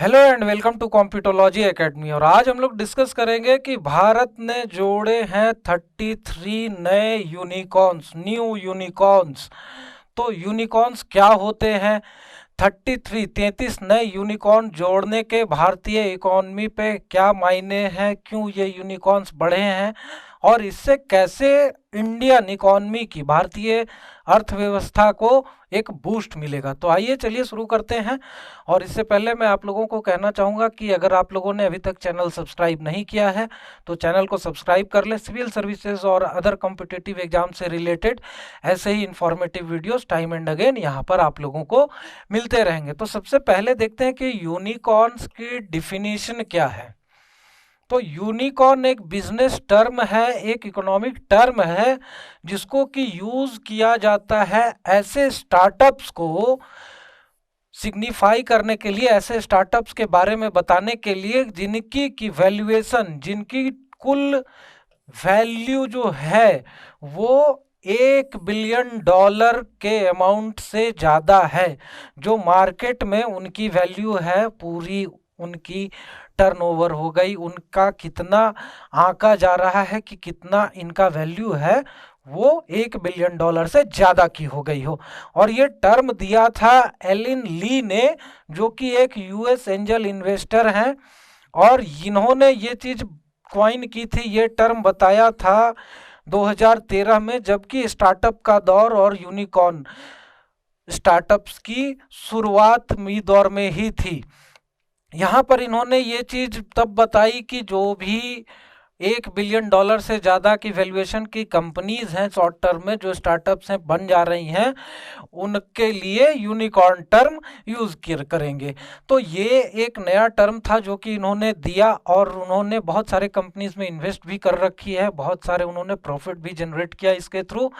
Hello and welcome to Computology academy. और आज हम लोग डिस्कस करेंगे कि भारत ने जोड़े हैं 33 नए यूनिकॉर्न्स, न्यू यूनिकॉर्न्स। तो यूनिकॉर्न्स क्या होते हैं? 33 नए यूनिकॉर्न जोड़ने के भारतीय इकोनॉमी पे क्या मायने हैं, क्यों ये यूनिकॉर्न्स बढ़े हैं और इससे कैसे इंडियन इकोनॉमी की, भारतीय अर्थव्यवस्था को एक बूस्ट मिलेगा। तो आइए चलिए शुरू करते हैं। और इससे पहले मैं आप लोगों को कहना चाहूँगा कि अगर आप लोगों ने अभी तक चैनल सब्सक्राइब नहीं किया है तो चैनल को सब्सक्राइब कर लें। सिविल सर्विसेज और अदर कॉम्पिटिटिव एग्जाम से रिलेटेड ऐसे ही informative videos time and again यहाँ पर आप लोगों को मिलते रहेंगे। तो सबसे पहले देखते हैं कि यूनिकॉर्न्स की डिफिनीशन क्या है। तो यूनिकॉर्न एक बिजनेस टर्म है, एक इकोनॉमिक टर्म है जिसको कि यूज किया जाता है ऐसे स्टार्टअप्स को सिग्निफाई करने के लिए, ऐसे स्टार्टअप्स के बारे में बताने के लिए जिनकी की वैल्यूएशन, जिनकी कुल वैल्यू जो है वो $1 बिलियन के अमाउंट से ज़्यादा है। जो मार्केट में उनकी वैल्यू है, पूरी उनकी टर्नओवर हो गई, उनका कितना आंका जा रहा है कि कितना इनका वैल्यू है, वो $1 बिलियन से ज़्यादा की हो गई हो। और ये टर्म दिया था एलिन ली ने, जो कि एक यूएस एंजल इन्वेस्टर हैं। और इन्होंने ये चीज़ क्वाइन की थी, ये टर्म बताया था 2013 में, जबकि स्टार्टअप का दौर और यूनिकॉर्न स्टार्टअप्स की शुरुआत मी दौर में ही थी। यहाँ पर इन्होंने ये चीज़ तब बताई कि जो भी $1 बिलियन से ज़्यादा की वैल्यूएशन की कंपनीज हैं, शॉर्ट टर्म में जो स्टार्टअप्स हैं बन जा रही हैं, उनके लिए यूनिकॉर्न टर्म यूज़ करेंगे। तो ये एक नया टर्म था जो कि इन्होंने दिया, और उन्होंने बहुत सारे कंपनीज में इन्वेस्ट भी कर रखी है, बहुत सारे उन्होंने प्रॉफिट भी जनरेट किया इसके थ्रू।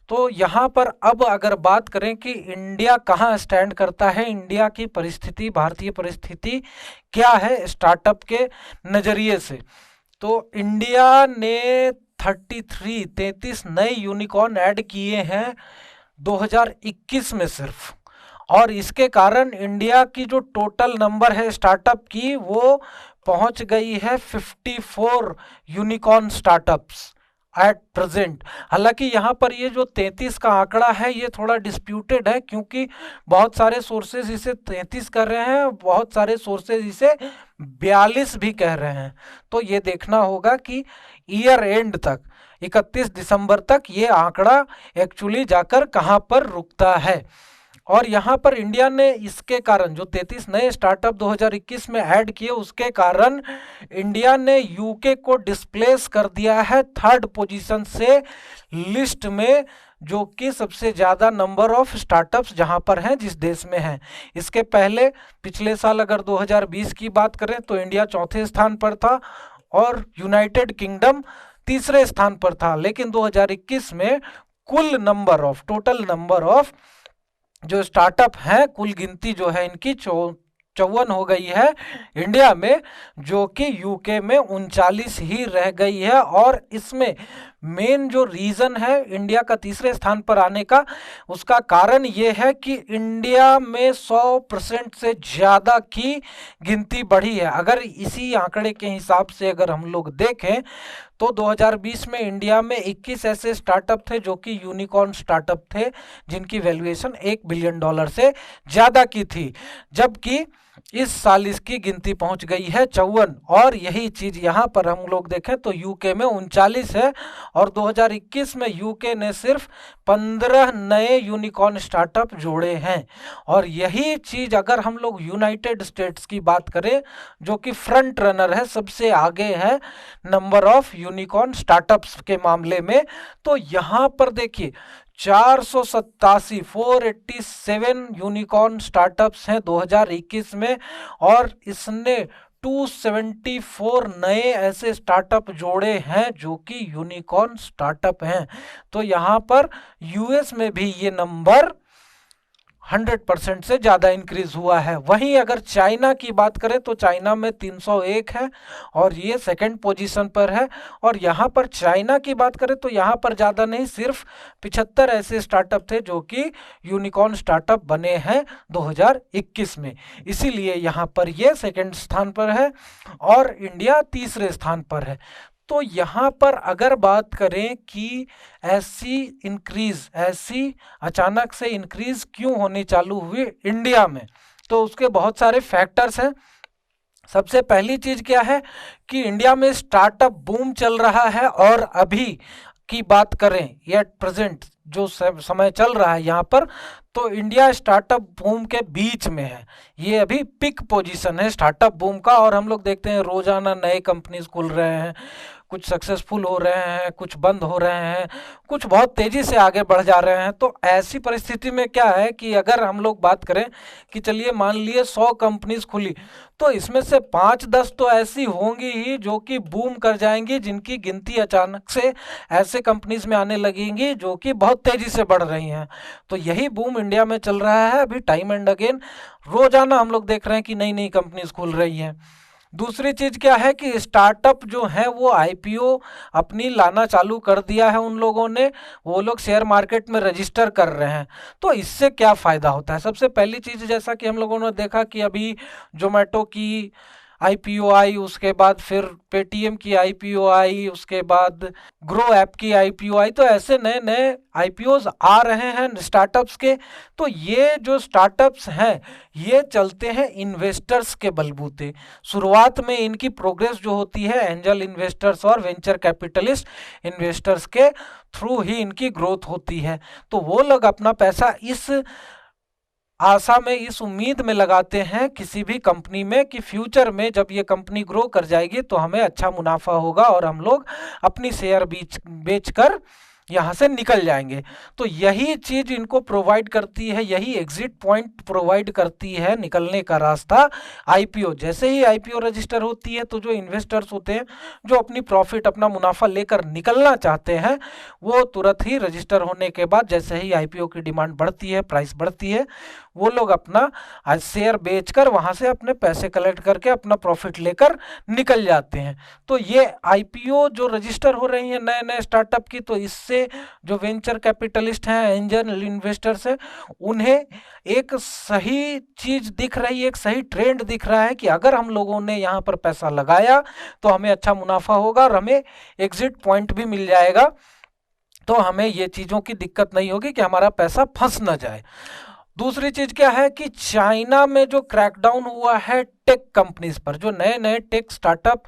तो यहाँ पर अब अगर बात करें कि इंडिया कहाँ स्टैंड करता है, इंडिया की परिस्थिति, भारतीय परिस्थिति क्या है स्टार्टअप के नज़रिए से, तो इंडिया ने 33 नए यूनिकॉर्न ऐड किए हैं 2021 में सिर्फ। और इसके कारण इंडिया की जो टोटल नंबर है स्टार्टअप की, वो पहुंच गई है 54 यूनिकॉर्न स्टार्टअप्स एट प्रेजेंट। हालांकि यहाँ पर ये जो 33 का आंकड़ा है ये थोड़ा डिस्प्यूटेड है, क्योंकि बहुत सारे सोर्सेज इसे 33 कर रहे हैं, बहुत सारे सोर्सेज इसे 42 भी कह रहे हैं। तो ये देखना होगा कि ईयर एंड तक, 31 दिसंबर तक, ये आंकड़ा एक्चुअली जाकर कहाँ पर रुकता है। और यहाँ पर इंडिया ने इसके कारण जो 33 नए स्टार्टअप 2021 में ऐड किए, उसके कारण इंडिया ने यूके को डिस्प्लेस कर दिया है थर्ड पोजीशन से लिस्ट में, जो कि सबसे ज़्यादा नंबर ऑफ स्टार्टअप्स जहाँ पर हैं, जिस देश में हैं। इसके पहले पिछले साल अगर 2020 की बात करें तो इंडिया चौथे स्थान पर था और यूनाइटेड किंगडम तीसरे स्थान पर था। लेकिन 2021 में कुल number of, total number of जो स्टार्टअप हैं, कुल गिनती जो है इनकी 54 हो गई है इंडिया में, जो कि यूके में 39 ही रह गई है। और इसमें मेन जो रीज़न है इंडिया का तीसरे स्थान पर आने का, उसका कारण ये है कि इंडिया में 100% से ज़्यादा की गिनती बढ़ी है। अगर इसी आंकड़े के हिसाब से अगर हम लोग देखें तो 2020 में इंडिया में 21 ऐसे स्टार्टअप थे जो कि यूनिकॉर्न स्टार्टअप थे, जिनकी वैल्यूएशन $1 बिलियन से ज़्यादा की थी, जबकि इस साल इसकी गिनती पहुंच गई है 54। और यही चीज़ यहाँ पर हम लोग देखें तो यूके में 39 है, और 2021 में यूके ने सिर्फ 15 नए यूनिकॉर्न स्टार्टअप जोड़े हैं। और यही चीज़ अगर हम लोग यूनाइटेड स्टेट्स की बात करें, जो कि फ्रंट रनर है, सबसे आगे है नंबर ऑफ यूनिकॉर्न स्टार्टअप्स के मामले में, तो यहाँ पर देखिए 487 यूनिकॉर्न स्टार्टअप्स हैं 2021 में, और इसने 274 नए ऐसे स्टार्टअप जोड़े हैं जो कि यूनिकॉर्न स्टार्टअप हैं। तो यहाँ पर यूएस में भी ये नंबर 100% से ज़्यादा इंक्रीज हुआ है। वहीं अगर चाइना की बात करें तो चाइना में 301 है और ये सेकंड पोजीशन पर है। और यहाँ पर चाइना की बात करें तो यहाँ पर ज़्यादा नहीं, सिर्फ 75 ऐसे स्टार्टअप थे जो कि यूनिकॉर्न स्टार्टअप बने हैं 2021 में, इसीलिए यहाँ पर ये सेकंड स्थान पर है और इंडिया तीसरे स्थान पर है। तो यहाँ पर अगर बात करें कि ऐसी अचानक से इंक्रीज क्यों होनी चालू हुई इंडिया में, तो उसके बहुत सारे फैक्टर्स हैं। सबसे पहली चीज क्या है कि इंडिया में स्टार्टअप बूम चल रहा है और अभी की बात करें या प्रेजेंट जो समय चल रहा है यहाँ पर, तो इंडिया स्टार्टअप बूम के बीच में है। ये अभी पिक पोजीशन है स्टार्टअप बूम का। और हम लोग देखते हैं रोजाना नए कंपनीज खुल रहे हैं, कुछ सक्सेसफुल हो रहे हैं, कुछ बंद हो रहे हैं, कुछ बहुत तेजी से आगे बढ़ जा रहे हैं। तो ऐसी परिस्थिति में क्या है कि अगर हम लोग बात करें कि चलिए मान लिए 100 कंपनीज खुली, तो इसमें से 5-10 तो ऐसी होंगी ही जो कि बूम कर जाएंगी, जिनकी गिनती अचानक से ऐसे कंपनीज में आने लगेंगी जो कि बहुत तेजी से बढ़ रही हैं। तो यही बूम इंडिया में चल रहा है अभी टाइम एंड अगेन। रोजाना हम लोग देख रहे हैं कि नई नई कंपनीज खुल रही हैं। दूसरी चीज क्या है कि स्टार्टअप जो है वो आईपीओ अपनी लाना चालू कर दिया है उन लोगों ने, वो लोग शेयर मार्केट में रजिस्टर कर रहे हैं। तो इससे क्या फायदा होता है? सबसे पहली चीज, जैसा कि हम लोगों ने देखा कि अभी जोमेटो की आईपीओ आई, उसके बाद फिर पेटीएम की आईपीओ आई, उसके बाद ग्रो ऐप की आईपीओ आई। तो ऐसे नए नए आईपीओज आ रहे हैं स्टार्टअप्स के। तो ये जो स्टार्टअप्स हैं ये चलते हैं इन्वेस्टर्स के बलबूते। शुरुआत में इनकी प्रोग्रेस जो होती है एंजल इन्वेस्टर्स और वेंचर कैपिटलिस्ट इन्वेस्टर्स के थ्रू ही इनकी ग्रोथ होती है। तो वो लोग अपना पैसा इस आशा में, इस उम्मीद में लगाते हैं किसी भी कंपनी में कि फ्यूचर में जब ये कंपनी ग्रो कर जाएगी तो हमें अच्छा मुनाफा होगा और हम लोग अपनी शेयर बेच कर यहाँ से निकल जाएंगे। तो यही चीज इनको प्रोवाइड करती है, यही एग्जिट पॉइंट प्रोवाइड करती है, निकलने का रास्ता आईपीओ। जैसे ही आईपीओ रजिस्टर होती है तो जो इन्वेस्टर्स होते हैं जो अपनी प्रॉफिट, अपना मुनाफा लेकर निकलना चाहते हैं, वो तुरंत ही रजिस्टर होने के बाद जैसे ही आईपीओ की डिमांड बढ़ती है, प्राइस बढ़ती है, वो लोग अपना शेयर बेचकर वहां से अपने पैसे कलेक्ट करके अपना प्रॉफिट लेकर निकल जाते हैं। तो ये आईपीओ जो रजिस्टर हो रही है नए नए स्टार्टअप की, तो इससे जो वेंचर कैपिटलिस्ट हैं, एंजल इन्वेस्टर्स हैं, उन्हें एक सही चीज दिख रही है, एक सही ट्रेंड दिख रहा है कि अगर हम लोगों ने यहाँ पर पैसा लगाया तो हमें अच्छा मुनाफा होगा और हमें एग्जिट पॉइंट भी मिल जाएगा। तो हमें ये चीजों की दिक्कत नहीं होगी कि हमारा पैसा फंस ना जाए। दूसरी चीज क्या है कि चाइना में जो क्रैकडाउन हुआ है टेक कंपनीज पर, जो नए नए टेक स्टार्टअप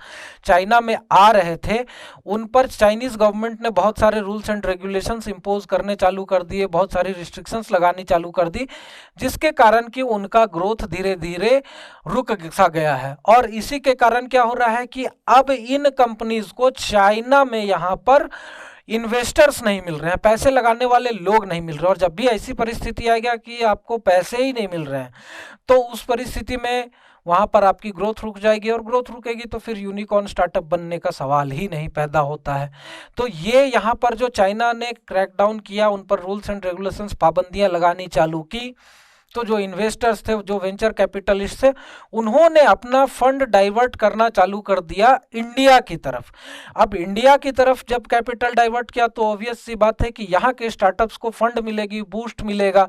चाइना में आ रहे थे, उन पर चाइनीज गवर्नमेंट ने बहुत सारे रूल्स एंड रेगुलेशंस इंपोज करने चालू कर दिए, बहुत सारी रिस्ट्रिक्शंस लगानी चालू कर दी, जिसके कारण कि उनका ग्रोथ धीरे धीरे रुक सा गया है। और इसी के कारण क्या हो रहा है कि अब इन कंपनीज को चाइना में यहाँ पर इन्वेस्टर्स नहीं मिल रहे हैं, पैसे लगाने वाले लोग नहीं मिल रहे। और जब भी ऐसी परिस्थिति आएगा कि आपको पैसे ही नहीं मिल रहे हैं, तो उस परिस्थिति में वहां पर आपकी ग्रोथ रुक जाएगी, और ग्रोथ रुकेगी तो फिर यूनिकॉर्न स्टार्टअप बनने का सवाल ही नहीं पैदा होता है। तो ये यहाँ पर जो चाइना ने क्रैकडाउन किया, उन पर रूल्स एंड रेगुलेशंस, पाबंदियां लगानी चालू की, तो जो इन्वेस्टर्स थे, जो वेंचर कैपिटलिस्ट थे, उन्होंने अपना फंड डाइवर्ट करना चालू कर दिया इंडिया की तरफ। अब इंडिया की तरफ जब कैपिटल डाइवर्ट किया तो ऑब्वियस सी बात है कि यहाँ के स्टार्टअप्स को फंड मिलेगी, बूस्ट मिलेगा।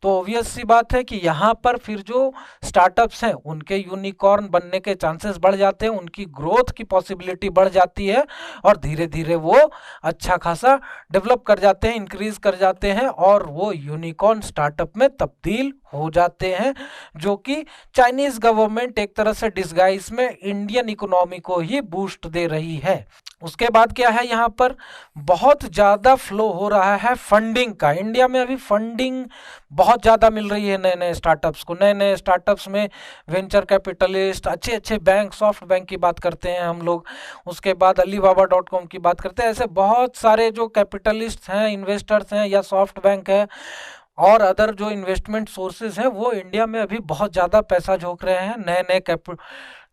तो ऑब्वियस सी बात है कि यहाँ पर फिर जो स्टार्टअप्स हैं उनके यूनिकॉर्न बनने के चांसेस बढ़ जाते हैं, उनकी ग्रोथ की पॉसिबिलिटी बढ़ जाती है और धीरे धीरे वो अच्छा खासा डेवलप कर जाते हैं, इंक्रीज कर जाते हैं और वो यूनिकॉर्न स्टार्टअप में तब्दील हो जाते हैं, जो कि चाइनीज गवर्नमेंट एक तरह से डिस्गाइज में इंडियन इकोनॉमी को ही बूस्ट दे रही है। उसके बाद क्या है, यहाँ पर बहुत ज़्यादा फ्लो हो रहा है फंडिंग का। इंडिया में अभी फंडिंग बहुत ज़्यादा मिल रही है नए नए स्टार्टअप्स को। नए नए स्टार्टअप्स में वेंचर कैपिटलिस्ट, अच्छे अच्छे बैंक, सॉफ्ट बैंक की बात करते हैं हम लोग, उसके बाद alibaba.com की बात करते हैं, ऐसे बहुत सारे जो कैपिटलिस्ट हैं, इन्वेस्टर्स हैं या सॉफ्ट बैंक है, और अदर जो इन्वेस्टमेंट सोर्सेज हैं वो इंडिया में अभी बहुत ज़्यादा पैसा झोंक रहे हैं, नए नए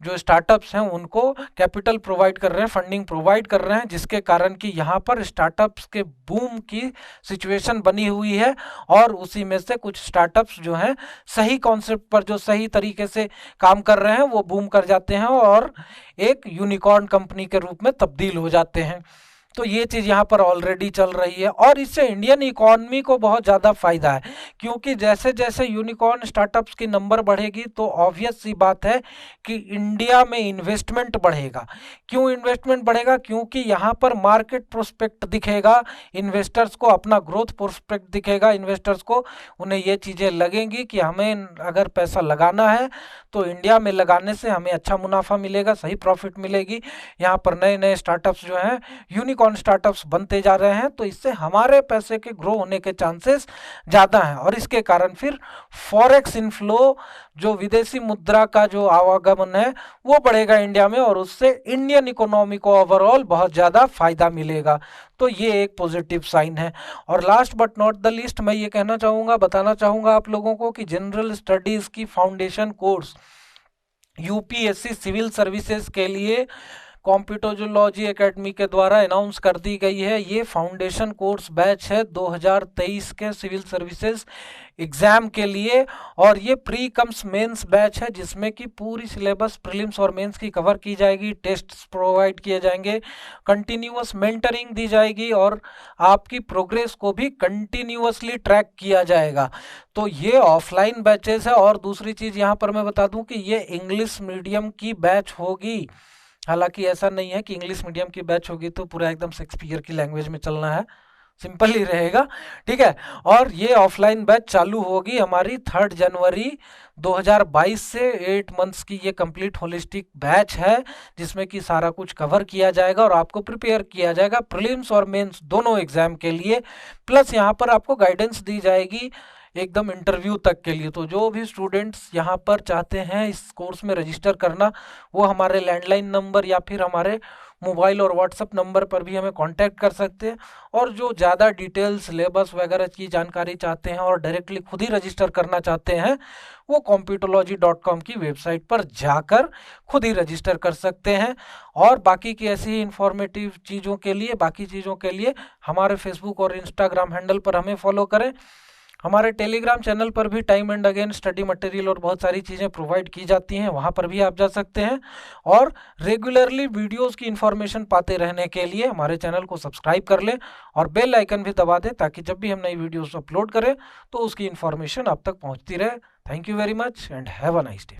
जो स्टार्टअप्स हैं उनको कैपिटल प्रोवाइड कर रहे हैं, फंडिंग प्रोवाइड कर रहे हैं, जिसके कारण कि यहाँ पर स्टार्टअप्स के बूम की सिचुएशन बनी हुई है। और उसी में से कुछ स्टार्टअप्स जो हैं सही कॉन्सेप्ट पर जो सही तरीके से काम कर रहे हैं वो बूम कर जाते हैं और एक यूनिकॉर्न कंपनी के रूप में तब्दील हो जाते हैं। तो ये चीज़ यहाँ पर ऑलरेडी चल रही है और इससे इंडियन इकॉनमी को बहुत ज़्यादा फायदा है, क्योंकि जैसे जैसे यूनिकॉर्न स्टार्टअप्स की नंबर बढ़ेगी तो ऑब्वियस सी बात है कि इंडिया में इन्वेस्टमेंट बढ़ेगा। क्यों इन्वेस्टमेंट बढ़ेगा? क्योंकि यहाँ पर मार्केट प्रोस्पेक्ट दिखेगा इन्वेस्टर्स को, अपना ग्रोथ प्रोस्पेक्ट दिखेगा इन्वेस्टर्स को। उन्हें ये चीज़ें लगेंगी कि हमें अगर पैसा लगाना है तो इंडिया में लगाने से हमें अच्छा मुनाफा मिलेगा, सही प्रॉफिट मिलेगी। यहाँ पर नए नए स्टार्टअप्स जो हैं यूनिकॉर्न स्टार्टअप्स बनते जा रहे हैं, तो इससे हमारे पैसे के ग्रो होने के चांसेस ज़्यादा हैं और इसके कारण फिर फॉरेक्स इनफ्लो, जो विदेशी मुद्रा का जो आवागमन है वो बढ़ेगा इंडिया में और उससे इंडियन इकोनॉमी को ओवरऑल बहुत ज़्यादा फायदा मिलेगा। तो ये एक पॉजिटिव साइन है। और last but not the least मैं ये कहना चाहूँगा, बताना चाहूँगा आप लोगों को कि जनरल स्टडीज़ की foundation course UPSC civil services के लिए कॉम्पिटोलॉजी एकेडमी के द्वारा अनाउंस कर दी गई है। ये फाउंडेशन कोर्स बैच है 2023 के सिविल सर्विसेज एग्जाम के लिए और ये प्री कम्स मेंस बैच है जिसमें कि पूरी सिलेबस प्रीलिम्स और मेंस की कवर की जाएगी, टेस्ट्स प्रोवाइड किए जाएंगे, कंटिन्यूअस मेंटरिंग दी जाएगी और आपकी प्रोग्रेस को भी कंटिन्यूअसली ट्रैक किया जाएगा। तो ये ऑफलाइन बैचेस है। और दूसरी चीज़ यहाँ पर मैं बता दूं कि ये इंग्लिश मीडियम की बैच होगी। हालांकि ऐसा नहीं है कि इंग्लिश मीडियम की बैच होगी तो पूरा एकदम शेक्सपियर की लैंग्वेज में चलना है, सिंपल ही रहेगा, ठीक है। और ये ऑफलाइन बैच चालू होगी हमारी 3 जनवरी 2022 से। 8 मंथ्स की ये कंप्लीट होलिस्टिक बैच है जिसमें कि सारा कुछ कवर किया जाएगा और आपको प्रिपेयर किया जाएगा प्रीलिम्स और मेंस दोनों एग्जाम के लिए। प्लस यहाँ पर आपको गाइडेंस दी जाएगी एकदम इंटरव्यू तक के लिए। तो जो भी स्टूडेंट्स यहाँ पर चाहते हैं इस कोर्स में रजिस्टर करना, वो हमारे लैंडलाइन नंबर या फिर हमारे मोबाइल और व्हाट्सएप नंबर पर भी हमें कांटेक्ट कर सकते हैं। और जो ज़्यादा डिटेल सिलेबस वगैरह की जानकारी चाहते हैं और डायरेक्टली खुद ही रजिस्टर करना चाहते हैं, वो computology.com की वेबसाइट पर जाकर खुद ही रजिस्टर कर सकते हैं। और बाकी की ऐसी इंफॉर्मेटिव चीज़ों के लिए, बाकी चीज़ों के लिए हमारे फेसबुक और इंस्टाग्राम हैंडल पर हमें फॉलो करें। हमारे टेलीग्राम चैनल पर भी time and again study material और बहुत सारी चीज़ें प्रोवाइड की जाती हैं, वहाँ पर भी आप जा सकते हैं। और रेगुलरली वीडियोस की इन्फॉर्मेशन पाते रहने के लिए हमारे चैनल को सब्सक्राइब कर लें और बेल आइकन भी दबा दें ताकि जब भी हम नई वीडियोस अपलोड करें तो उसकी इन्फॉर्मेशन आप तक पहुँचती रहे। Thank you very much and have a nice day.